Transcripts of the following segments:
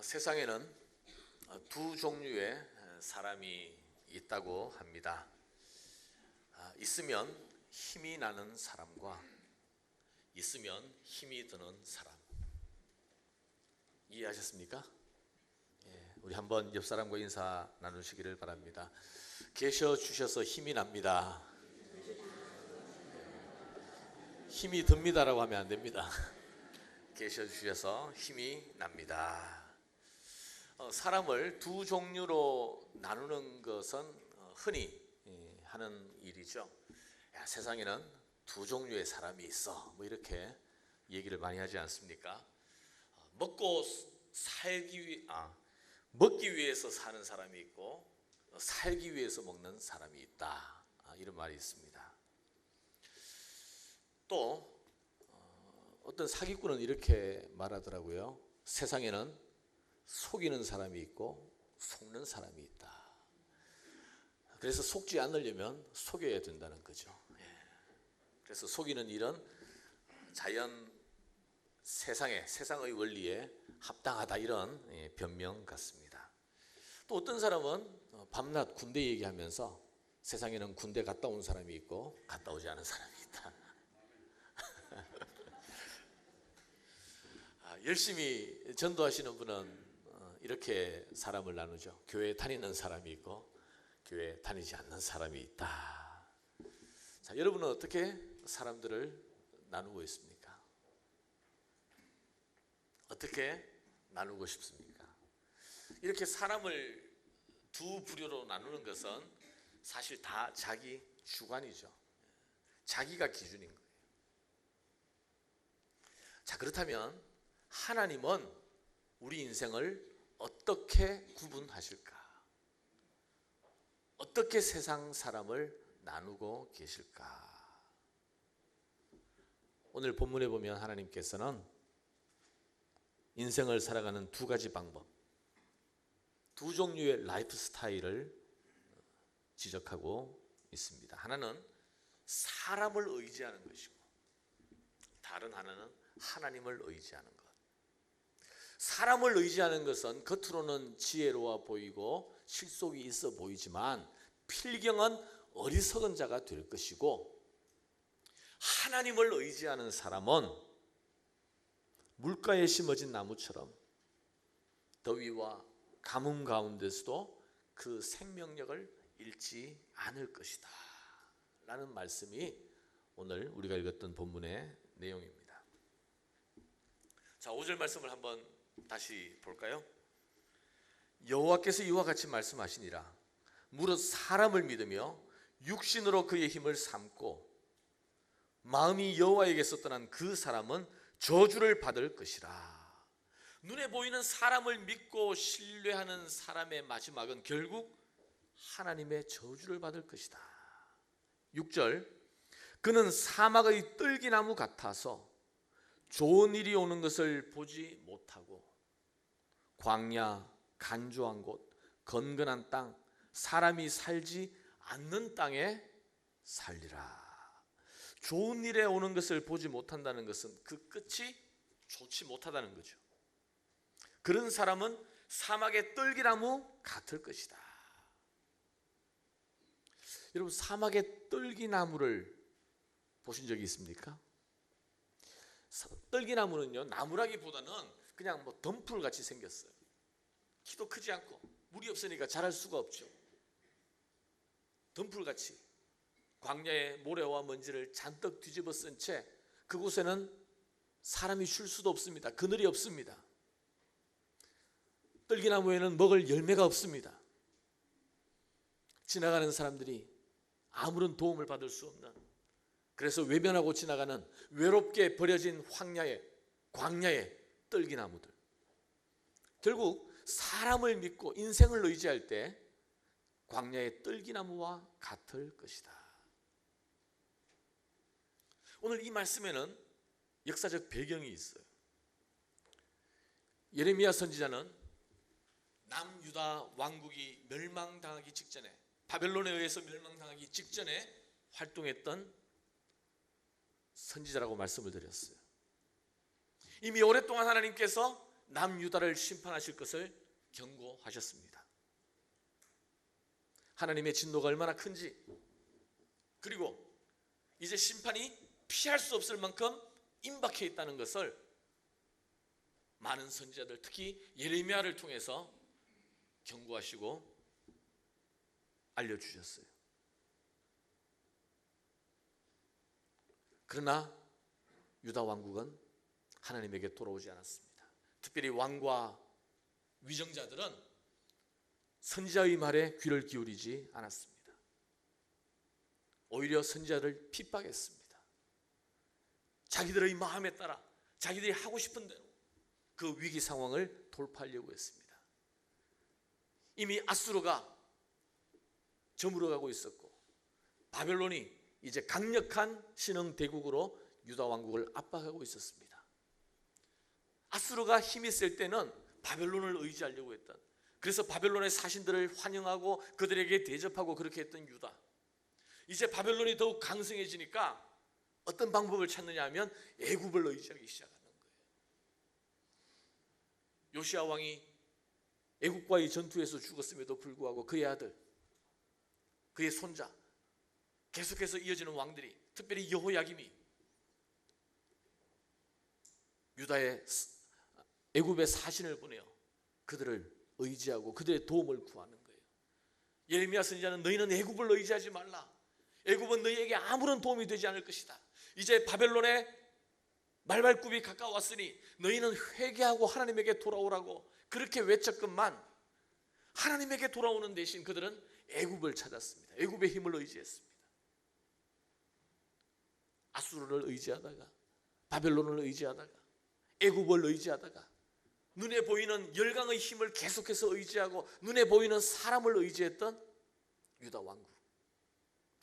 세상에는 두 종류의 사람이 있다고 합니다. 있으면 힘이 나는 사람과 있으면 힘이 드는 사람. 이해하셨습니까? 우리 한번 옆 사람과 인사 나누시기를 바랍니다. 계셔 주셔서 힘이 납니다. 힘이 듭니다라고 하면 안 됩니다. 계셔 주셔서 힘이 납니다. 사람을 두 종류로 나누는 것은 흔히 하는 일이죠. 세상에는 두 종류의 사람이 있어, 뭐 이렇게 얘기를 많이 하지 않습니까? 먹기 위해서 사는 사람이 있고 살기 위해서 먹는 사람이 있다, 이런 말이 있습니다. 또 어떤 사기꾼은 이렇게 말하더라고요. 세상에는 속이는 사람이 있고 속는 사람이 있다. 그래서 속지 않으려면 속여야 된다는 거죠. 그래서 속이는 일은 자연 세상의 원리에 합당하다, 이런 변명 같습니다. 또 어떤 사람은 밤낮 군대 얘기하면서 세상에는 군대 갔다 온 사람이 있고 갔다 오지 않은 사람이 있다. 열심히 전도하시는 분은 이렇게 사람을 나누죠. 교회 다니는 사람이 있고 교회 다니지 않는 사람이 있다. 자, 여러분은 어떻게 사람들을 나누고 있습니까? 어떻게 나누고 싶습니까? 이렇게 사람을 두 부류로 나누는 것은 사실 다 자기 주관이죠. 자기가 기준인 거예요. 자, 그렇다면 하나님은 우리 인생을 어떻게 구분하실까? 어떻게 세상 사람을 나누고 계실까? 오늘 본문에 보면 하나님께서는 인생을 살아가는 두 가지 방법, 두 종류의 라이프 스타일을 지적하고 있습니다. 하나는 사람을 의지하는 것이고 다른 하나는 하나님을 의지하는 것. 사람을 의지하는 것은 겉으로는 지혜로워 보이고 실속이 있어 보이지만 필경은 어리석은 자가 될 것이고, 하나님을 의지하는 사람은 물가에 심어진 나무처럼 더위와 가뭄 가운데서도 그 생명력을 잃지 않을 것이다 라는 말씀이 오늘 우리가 읽었던 본문의 내용입니다. 자, 5절 말씀을 한번 다시 볼까요? 여호와께서 이와 같이 말씀하시니라. 무릇 사람을 믿으며 육신으로 그의 힘을 삼고 마음이 여호와에게서 떠난 그 사람은 저주를 받을 것이라. 눈에 보이는 사람을 믿고 신뢰하는 사람의 마지막은 결국 하나님의 저주를 받을 것이다. 6절, 그는 사막의 뜰기나무 같아서 좋은 일이 오는 것을 보지 못하고 광야, 간조한 곳, 건건한 땅, 사람이 살지 않는 땅에 살리라. 좋은 일에 오는 것을 보지 못한다는 것은 그 끝이 좋지 못하다는 거죠. 그런 사람은 사막의 뜰기나무 같을 것이다. 여러분, 사막의 뜰기나무를 보신 적이 있습니까? 뜰기나무는요, 나무라기보다는 그냥 덤불 같이 생겼어요. 키도 크지 않고 물이 없으니까 자랄 수가 없죠. 덤불같이 광야의 모래와 먼지를 잔뜩 뒤집어 쓴 채 그곳에는 사람이 쉴 수도 없습니다. 그늘이 없습니다. 뜰기나무에는 먹을 열매가 없습니다. 지나가는 사람들이 아무런 도움을 받을 수 없는, 그래서 외면하고 지나가는 외롭게 버려진 광야의 뜰기나무들. 결국 사람을 믿고 인생을 의지할 때 광야의 뜰기나무와 같을 것이다. 오늘 이 말씀에는 역사적 배경이 있어요. 예레미야 선지자는 남유다 왕국이 멸망당하기 직전에, 바벨론에 의해서 멸망당하기 직전에 활동했던 선지자라고 말씀을 드렸어요. 이미 오랫동안 하나님께서 남유다를 심판하실 것을 경고하셨습니다. 하나님의 진노가 얼마나 큰지, 그리고 이제 심판이 피할 수 없을 만큼 임박해 있다는 것을 많은 선지자들, 특히 예레미야를 통해서 경고하시고 알려주셨어요. 그러나 유다 왕국은 하나님에게 돌아오지 않았습니다. 특별히 왕과 위정자들은 선지자의 말에 귀를 기울이지 않았습니다. 오히려 선지자를 핍박했습니다. 자기들의 마음에 따라 자기들이 하고 싶은 대로 그 위기 상황을 돌파하려고 했습니다. 이미 아수르가 저물어가고 있었고 바벨론이 이제 강력한 신흥 대국으로 유다 왕국을 압박하고 있었습니다. 아수르가 힘이 셀 때는 바벨론을 의지하려고 했던, 그래서 바벨론의 사신들을 환영하고 그들에게 대접하고 그렇게 했던 유다, 이제 바벨론이 더욱 강성해지니까 어떤 방법을 찾느냐 하면 애굽을 의지하기 시작하는 거예요. 요시야 왕이 애굽과의 전투에서 죽었음에도 불구하고 그의 아들, 그의 손자, 계속해서 이어지는 왕들이, 특별히 여호야김이 유다의 애굽의 사신을 보내어 그들을 의지하고 그들의 도움을 구하는 거예요. 예레미야 선지자는 너희는 애굽을 의지하지 말라. 애굽은 너희에게 아무런 도움이 되지 않을 것이다. 이제 바벨론의 말발굽이 가까웠으니 너희는 회개하고 하나님에게 돌아오라고 그렇게 외쳤건만 하나님에게 돌아오는 대신 그들은 애굽을 찾았습니다. 애굽의 힘을 의지했습니다. 아수르를 의지하다가, 바벨론을 의지하다가, 애굽을 의지하다가, 눈에 보이는 열강의 힘을 계속해서 의지하고 눈에 보이는 사람을 의지했던 유다 왕국,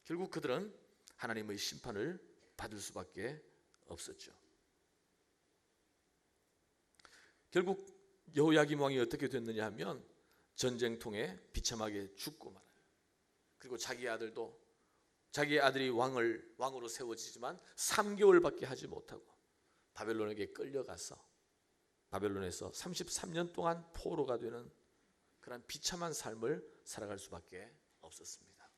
결국 그들은 하나님의 심판을 받을 수밖에 없었죠. 결국 여호야김 왕이 어떻게 됐느냐 하면 전쟁통에 비참하게 죽고 말아요. 그리고 자기 아들이 왕으로 세워지지만 3개월밖에 하지 못하고 바벨론에게 끌려가서 바벨론에서 33년 동안 포로가 되는 그런 비참한 삶을 살아갈 수밖에 없었습니다.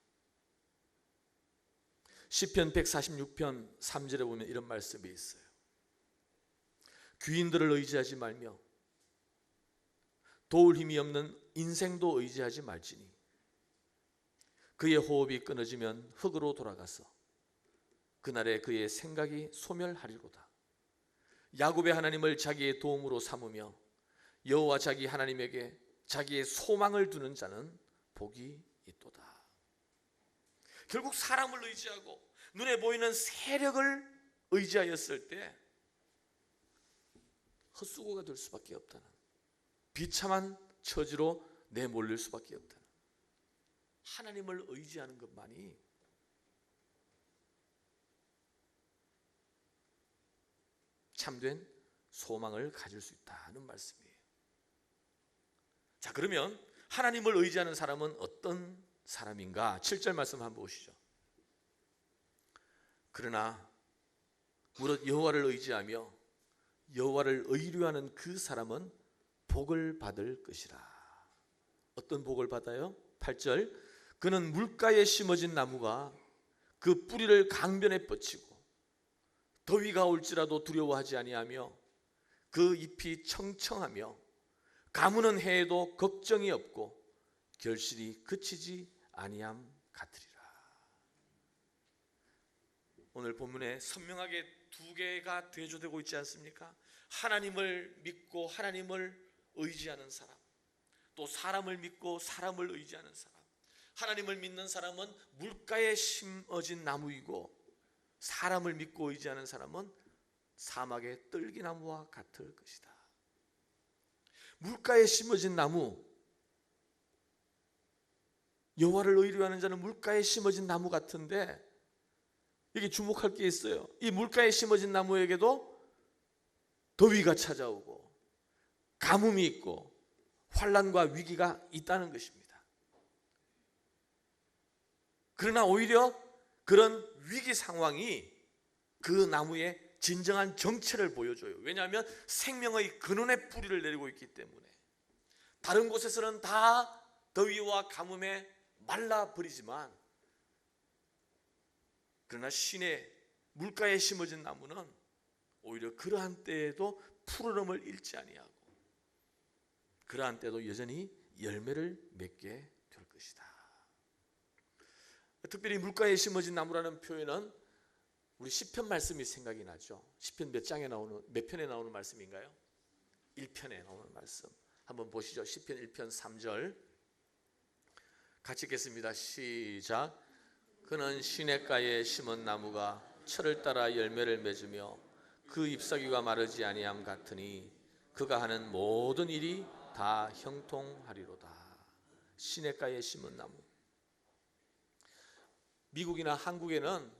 시편 146편 3절에 보면 이런 말씀이 있어요. 귀인들을 의지하지 말며 도울 힘이 없는 인생도 의지하지 말지니 그의 호흡이 끊어지면 흙으로 돌아가서 그날에 그의 생각이 소멸하리로다. 야곱의 하나님을 자기의 도움으로 삼으며 여호와 자기 하나님에게 자기의 소망을 두는 자는 복이 있도다. 결국 사람을 의지하고 눈에 보이는 세력을 의지하였을 때 헛수고가 될 수밖에 없다는, 비참한 처지로 내몰릴 수밖에 없다는, 하나님을 의지하는 것만이 참된 소망을 가질 수 있다는 말씀이에요. 자, 그러면 하나님을 의지하는 사람은 어떤 사람인가? 7절 말씀 한번 보시죠. 그러나 무릇 여호와를 의지하며 여호와를 의뢰하는 그 사람은 복을 받을 것이라. 어떤 복을 받아요? 8절, 그는 물가에 심어진 나무가 그 뿌리를 강변에 뻗치고 더위가 올지라도 두려워하지 아니하며 그 잎이 청청하며 가무는 해에도 걱정이 없고 결실이 그치지 아니함 같으리라. 오늘 본문에 선명하게 두 개가 대조되고 있지 않습니까? 하나님을 믿고 하나님을 의지하는 사람, 또 사람을 믿고 사람을 의지하는 사람. 하나님을 믿는 사람은 물가에 심어진 나무이고 사람을 믿고 의지하는 사람은 사막의 떨기나무와 같을 것이다. 물가에 심어진 나무, 여호와를 의뢰하는 자는 물가에 심어진 나무 같은데 여기 주목할 게 있어요. 이 물가에 심어진 나무에게도 더위가 찾아오고 가뭄이 있고 환난과 위기가 있다는 것입니다. 그러나 오히려 그런 위기 상황이 그 나무의 진정한 정체를 보여줘요. 왜냐하면 생명의 근원의 뿌리를 내리고 있기 때문에. 다른 곳에서는 다 더위와 가뭄에 말라버리지만, 그러나 신의 물가에 심어진 나무는 오히려 그러한 때에도 푸르름을 잃지 아니하고 그러한 때도 여전히 열매를 맺게 될 것이다. 특별히 물가에 심어진 나무라는 표현은 우리 시편 말씀이 생각이 나죠. 시편 몇 편에 나오는 말씀인가요? 1편에 나오는 말씀 한번 보시죠. 시편 1편 3절 같이 읽겠습니다. 시작. 그는 시냇가에 심은 나무가 철을 따라 열매를 맺으며 그 잎사귀가 마르지 아니함 같으니 그가 하는 모든 일이 다 형통하리로다. 시냇가에 심은 나무. 미국이나 한국에는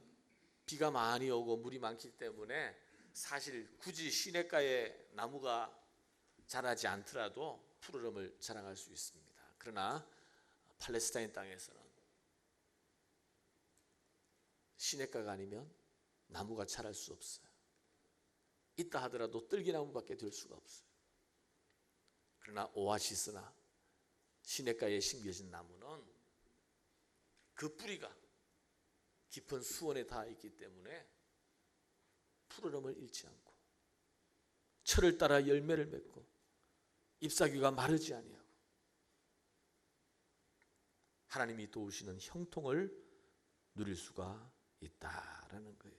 비가 많이 오고 물이 많기 때문에 사실 굳이 시냇가에 나무가 자라지 않더라도 푸르름을 자랑할 수 있습니다. 그러나 팔레스타인 땅에서는 시냇가가 아니면 나무가 자랄 수 없어요. 있다 하더라도 뜰기나무밖에 될 수가 없어요. 그러나 오아시스나 시냇가에 심겨진 나무는 그 뿌리가 깊은 수원에 닿아 있기 때문에 푸르름을 잃지 않고 철을 따라 열매를 맺고 잎사귀가 마르지 아니하고 하나님이 도우시는 형통을 누릴 수가 있다라는 거예요.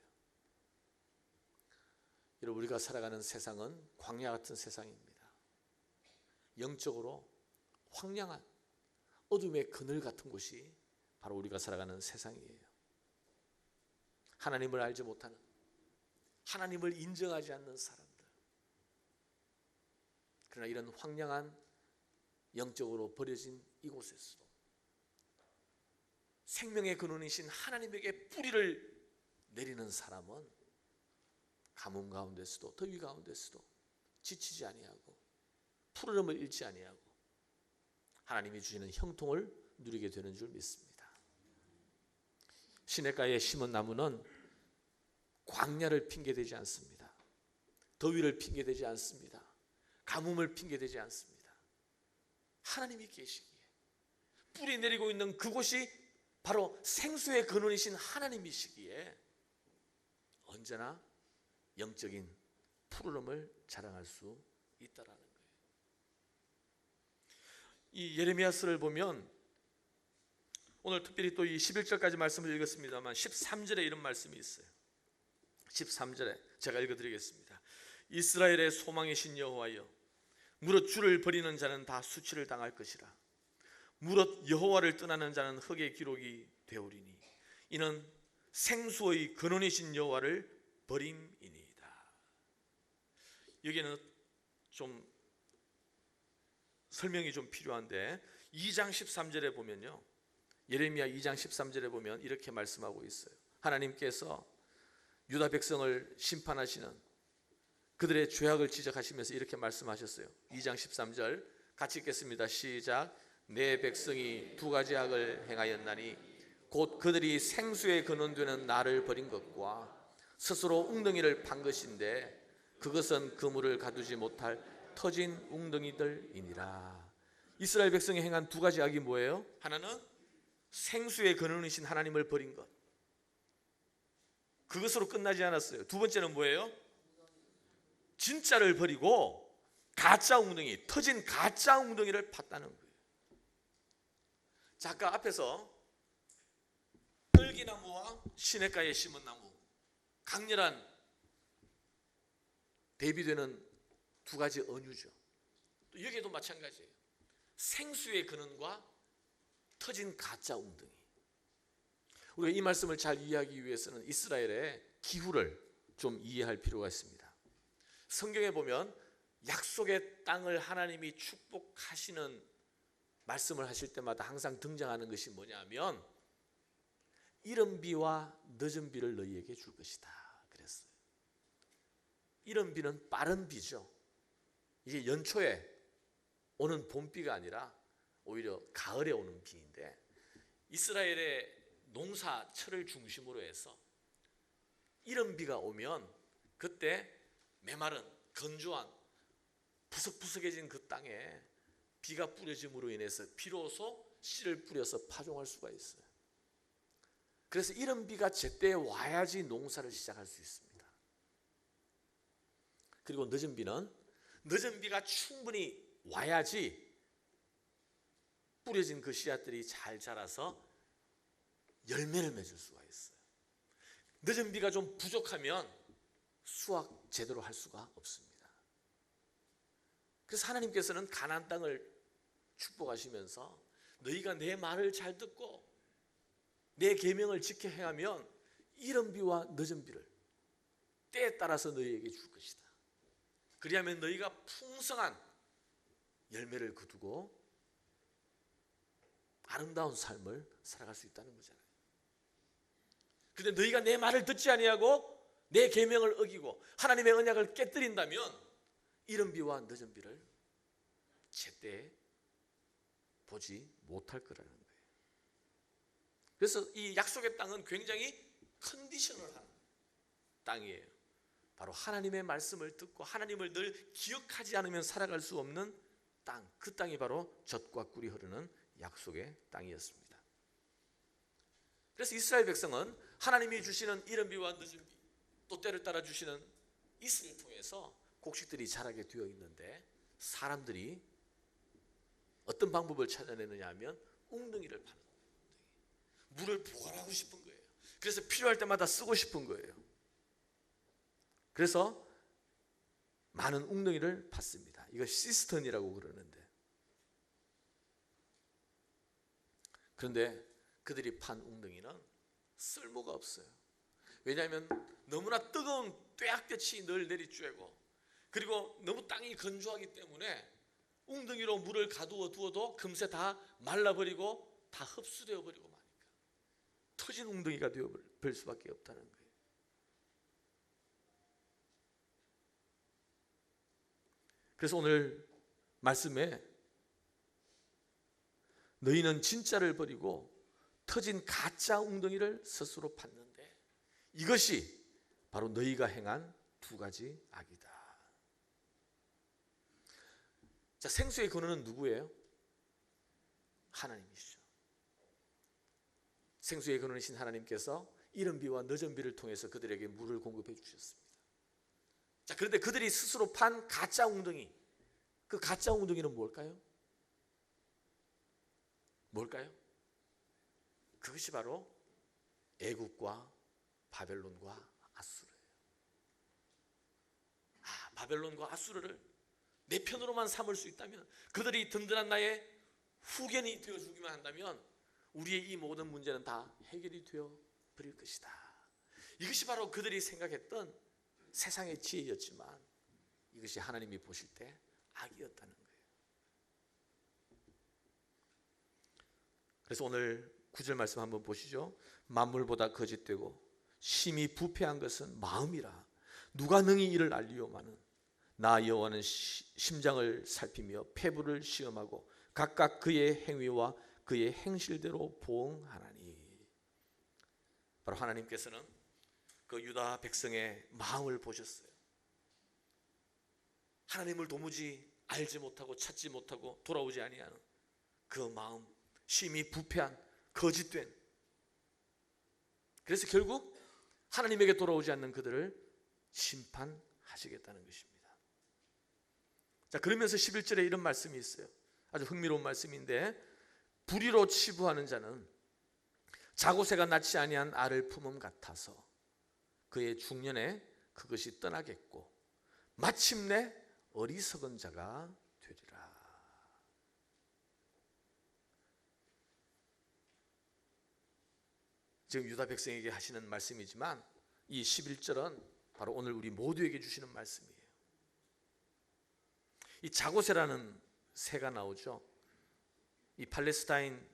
여러분, 우리가 살아가는 세상은 광야 같은 세상입니다. 영적으로 황량한 어둠의 그늘 같은 곳이 바로 우리가 살아가는 세상이에요. 하나님을 알지 못하는, 하나님을 인정하지 않는 사람들. 그러나 이런 황량한 영적으로 버려진 이곳에서도 생명의 근원이신 하나님에게 뿌리를 내리는 사람은 가뭄 가운데서도 더위 가운데서도 지치지 아니하고 푸르름을 잃지 아니하고 하나님이 주시는 형통을 누리게 되는 줄 믿습니다. 시냇가에 심은 나무는 광야를 핑계대지 않습니다. 더위를 핑계대지 않습니다. 가뭄을 핑계대지 않습니다. 하나님이 계시기에 뿌리 내리고 있는 그곳이 바로 생수의 근원이신 하나님이시기에 언제나 영적인 푸르름을 자랑할 수 있다라는 거예요. 이 예레미야서를 보면 오늘 특별히 또 이 11절까지 말씀을 읽었습니다만 13절에 이런 말씀이 있어요. 13절에 제가 읽어드리겠습니다. 이스라엘의 소망이신 여호와여, 무릇 주를 버리는 자는 다 수치를 당할 것이라. 무릇 여호와를 떠나는 자는 흙의 기록이 되오리니 이는 생수의 근원이신 여호와를 버림이니이다. 여기는 좀 설명이 좀 필요한데 2장 13절에 보면요, 예레미야 2장 13절에 보면 이렇게 말씀하고 있어요. 하나님께서 유다 백성을 심판하시는 그들의 죄악을 지적하시면서 이렇게 말씀하셨어요. 2장 13절 같이 읽겠습니다. 시작. 내 백성이 두 가지 악을 행하였나니 곧 그들이 생수의 근원되는 나를 버린 것과 스스로 웅덩이를 판 것인데 그것은 그물을 가두지 못할 터진 웅덩이들이니라. 이스라엘 백성이 행한 두 가지 악이 뭐예요? 하나는 생수의 근원이신 하나님을 버린 것, 그것으로 끝나지 않았어요. 두 번째는 뭐예요? 진짜를 버리고 가짜 웅덩이, 터진 가짜 웅덩이를 팠다는 거예요. 자, 아까 앞에서 떨기나무와 시냇가에 심은 나무, 강렬한 대비되는 두 가지 언유죠. 또 여기에도 마찬가지예요. 생수의 근원과 터진 가짜 웅덩이. 우리가 이 말씀을 잘 이해하기 위해서는 이스라엘의 기후를 좀 이해할 필요가 있습니다. 성경에 보면 약속의 땅을 하나님이 축복하시는 말씀을 하실 때마다 항상 등장하는 것이 뭐냐면 이른 비와 늦은 비를 너희에게 줄 것이다 그랬어요. 이른 비는 빠른 비죠. 이게 연초에 오는 봄비가 아니라 오히려 가을에 오는 비인데, 이스라엘의 농사철을 중심으로 해서 이른 비가 오면 그때 메마른 건조한 푸석푸석해진 그 땅에 비가 뿌려짐으로 인해서 비로소 씨를 뿌려서 파종할 수가 있어요. 그래서 이런 비가 제때 와야지 농사를 시작할 수 있습니다. 그리고 늦은 비가 충분히 와야지 뿌려진 그 씨앗들이 잘 자라서 열매를 맺을 수가 있어요. 늦은 비가 좀 부족하면 수확 제대로 할 수가 없습니다. 그래서 하나님께서는 가나안 땅을 축복하시면서 너희가 내 말을 잘 듣고 내 계명을 지켜 행하면 이른 비와 늦은 비를 때에 따라서 너희에게 줄 것이다. 그리하면 너희가 풍성한 열매를 거두고 아름다운 삶을 살아갈 수 있다는 거잖아요. 그런데 너희가 내 말을 듣지 아니하고 내 계명을 어기고 하나님의 언약을 깨뜨린다면 이른 비와 늦은 비를 제때 보지 못할 거라는 거예요. 그래서 이 약속의 땅은 굉장히 컨디셔널한 땅이에요. 바로 하나님의 말씀을 듣고 하나님을 늘 기억하지 않으면 살아갈 수 없는 땅, 그 땅이 바로 젖과 꿀이 흐르는 약속의 땅이었습니다. 그래서 이스라엘 백성은 하나님이 주시는 이른 비와 늦은 비, 또 때를 따라 주시는 이슬을 통해서 곡식들이 자라게 되어 있는데, 사람들이 어떤 방법을 찾아내느냐 하면 웅덩이를 파는 거예요. 물을 보관하고 싶은 거예요. 그래서 필요할 때마다 쓰고 싶은 거예요. 그래서 많은 웅덩이를 팠습니다. 이거 시스턴이라고 그러는데, 그런데 그들이 판 웅덩이는 쓸모가 없어요. 왜냐하면 너무나 뜨거운 뙤약볕이 늘 내리쬐고, 그리고 너무 땅이 건조하기 때문에 웅덩이로 물을 가두어 두어도 금세 다 말라버리고 다 흡수되어 버리고 마니까 터진 웅덩이가 되어버릴 수밖에 없다는 거예요. 그래서 오늘 말씀에 너희는 진짜를 버리고 터진 가짜 웅덩이를 스스로 팠는데 이것이 바로 너희가 행한 두 가지 악이다. 자, 생수의 근원은 누구예요? 하나님이시죠. 생수의 근원이신 하나님께서 이른 비와 늦은 비를 통해서 그들에게 물을 공급해 주셨습니다. 자, 그런데 그들이 스스로 판 가짜 웅덩이, 그 가짜 웅덩이는 뭘까요? 뭘까요? 그것이 바로 애굽과 바벨론과 아수르예요. 바벨론과 아수르를 내 편으로만 삼을 수 있다면, 그들이 든든한 나의 후견이 되어주기만 한다면 우리의 이 모든 문제는 다 해결이 되어 버릴 것이다. 이것이 바로 그들이 생각했던 세상의 지혜였지만 이것이 하나님이 보실 때 악이었다는 거예요. 그래서 오늘 9절 말씀 한번 보시죠. 만물보다 거짓되고 심히 부패한 것은 마음이라 누가 능히 이를 알리오마는 나 여호와는 심장을 살피며 폐부를 시험하고 각각 그의 행위와 그의 행실대로 보응하나니. 바로 하나님께서는 그 유다 백성의 마음을 보셨어요. 하나님을 도무지 알지 못하고 찾지 못하고 돌아오지 아니하는 그 마음, 심히 부패한 거짓된, 그래서 결국 하나님에게 돌아오지 않는 그들을 심판하시겠다는 것입니다. 자, 그러면서 11절에 이런 말씀이 있어요. 아주 흥미로운 말씀인데, 불의로 치부하는 자는 자고새가 낳지 아니한 알을 품음 같아서 그의 중년에 그것이 떠나겠고 마침내 어리석은 자가 되리라. 지금 유다 백성에게 하시는 말씀이지만 이 11절은 바로 오늘 우리 모두에게 주시는 말씀이에요. 이 자고새라는 새가 나오죠. 이 팔레스타인,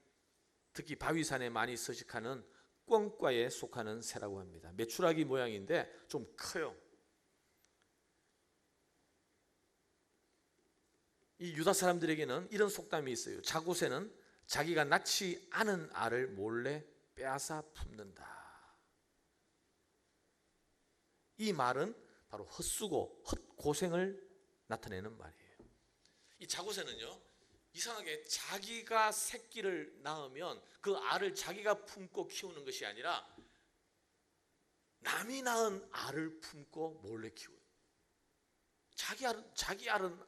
특히 바위산에 많이 서식하는 꿩과에 속하는 새라고 합니다. 메추라기 모양인데 좀 커요. 이 유다 사람들에게는 이런 속담이 있어요. 자고새는 자기가 낳지 않은 알을 몰래 빼앗아 품는다. 이 말은 바로 헛수고 헛고생을 나타내는 말이에요. 이 자고새는요, 이상하게 자기가 새끼를 낳으면 그 알을 자기가 품고 키우는 것이 아니라 남이 낳은 알을 품고 몰래 키워요. 자기 알은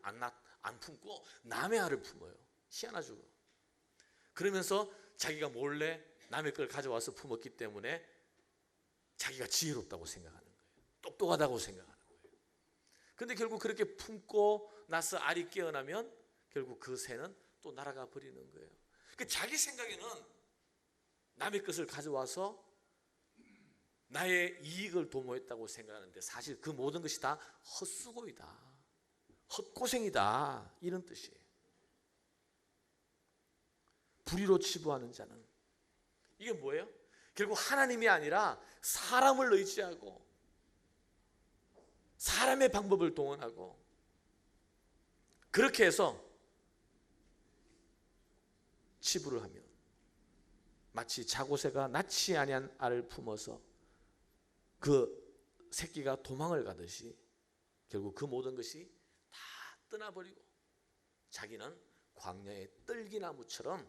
안 품고 남의 알을 품어요. 희한하죠. 그러면서 자기가 몰래 남의 걸 가져와서 품었기 때문에 자기가 지혜롭다고 생각하는 거예요. 똑똑하다고 생각하는 거예요. 그런데 결국 그렇게 품고 나서 알이 깨어나면 결국 그 새는 또 날아가 버리는 거예요. 자기 생각에는 남의 것을 가져와서 나의 이익을 도모했다고 생각하는데 사실 그 모든 것이 다 헛수고이다, 헛고생이다, 이런 뜻이에요. 불의로 치부하는 자는, 이게 뭐예요? 결국 하나님이 아니라 사람을 의지하고 사람의 방법을 동원하고 그렇게 해서 치부를 하면 마치 자고새가 낳지 아니한 알을 품어서 그 새끼가 도망을 가듯이 결국 그 모든 것이 다 떠나버리고 자기는 광야의 떨기나무처럼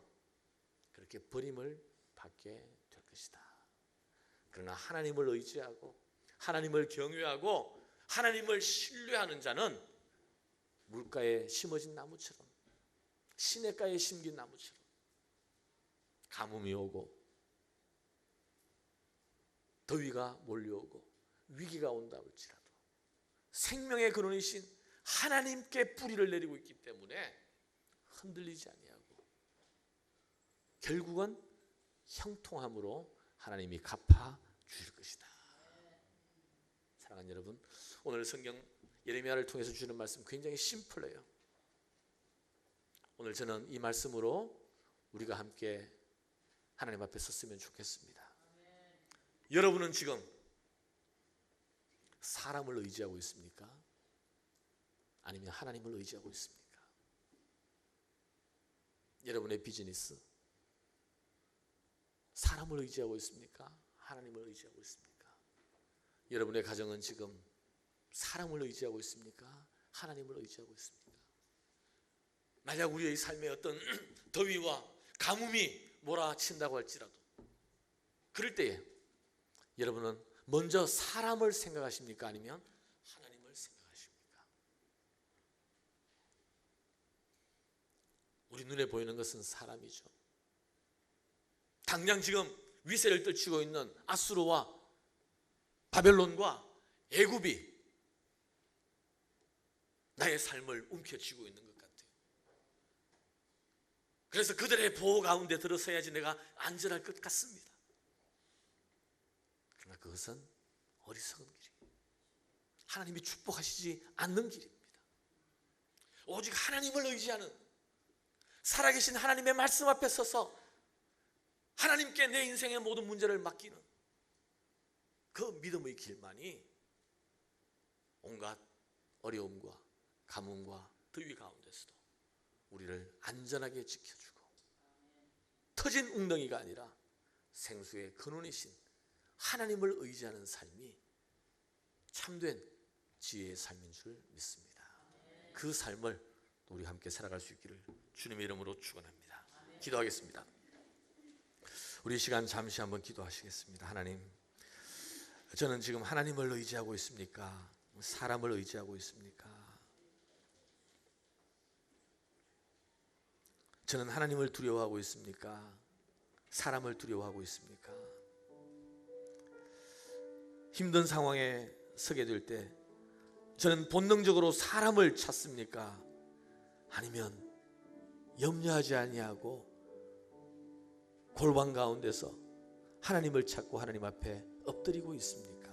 그렇게 버림을 받게 될 것이다. 그러나 하나님을 의지하고 하나님을 경외하고 하나님을 신뢰하는 자는 물가에 심어진 나무처럼, 시냇가에 심긴 나무처럼 가뭄이 오고 더위가 몰려오고 위기가 온다 할지라도 생명의 근원이신 하나님께 뿌리를 내리고 있기 때문에 흔들리지 아니하고 결국은 형통함으로 하나님이 갚아 주실 것이다. 사랑하는 여러분, 오늘 성경 예레미야를 통해서 주는 말씀 굉장히 심플해요. 오늘 저는 이 말씀으로 우리가 함께 하나님 앞에 섰으면 좋겠습니다. 여러분은 지금 사람을 의지하고 있습니까? 아니면 하나님을 의지하고 있습니까? 여러분의 비즈니스, 사람을 의지하고 있습니까? 하나님을 의지하고 있습니까? 여러분의 가정은 지금 사람을 의지하고 있습니까? 하나님을 의지하고 있습니까? 만약 우리의 삶에 어떤 더위와 가뭄이 몰아친다고 할지라도 그럴 때에 여러분은 먼저 사람을 생각하십니까? 아니면 하나님을 생각하십니까? 우리 눈에 보이는 것은 사람이죠. 당장 지금 위세를 떨치고 있는 아수르와 바벨론과 애굽이 나의 삶을 움켜쥐고 있는 것 같아요. 그래서 그들의 보호 가운데 들어서야지 내가 안전할 것 같습니다. 그러나 그것은 어리석은 길이에요. 하나님이 축복하시지 않는 길입니다. 오직 하나님을 의지하는, 살아계신 하나님의 말씀 앞에 서서 하나님께 내 인생의 모든 문제를 맡기는 그 믿음의 길만이 온갖 어려움과 가뭄과 더위 가운데서도 우리를 안전하게 지켜주고 터진 웅덩이가 아니라 생수의 근원이신 하나님을 의지하는 삶이 참된 지혜의 삶인 줄 믿습니다. 그 삶을 우리 함께 살아갈 수 있기를 주님의 이름으로 축원합니다. 기도하겠습니다. 우리 이 시간 잠시 한번 기도하시겠습니다. 하나님, 저는 지금 하나님을 의지하고 있습니까? 사람을 의지하고 있습니까? 저는 하나님을 두려워하고 있습니까? 사람을 두려워하고 있습니까? 힘든 상황에 서게 될 때 저는 본능적으로 사람을 찾습니까? 아니면 염려하지 아니하고 골방 가운데서 하나님을 찾고 하나님 앞에 엎드리고 있습니까?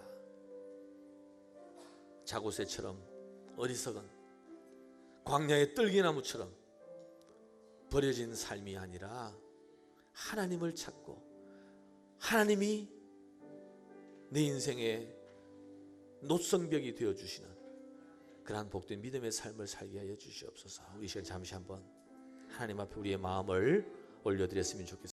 자고새처럼 어리석은 광야의 떨기나무처럼 버려진 삶이 아니라 하나님을 찾고 하나님이 내 인생의 노성벽이 되어주시는 그러한 복된 믿음의 삶을 살게 하여 주시옵소서. 우리 시간 잠시 한번 하나님 앞에 우리의 마음을 올려드렸으면 좋겠습니다.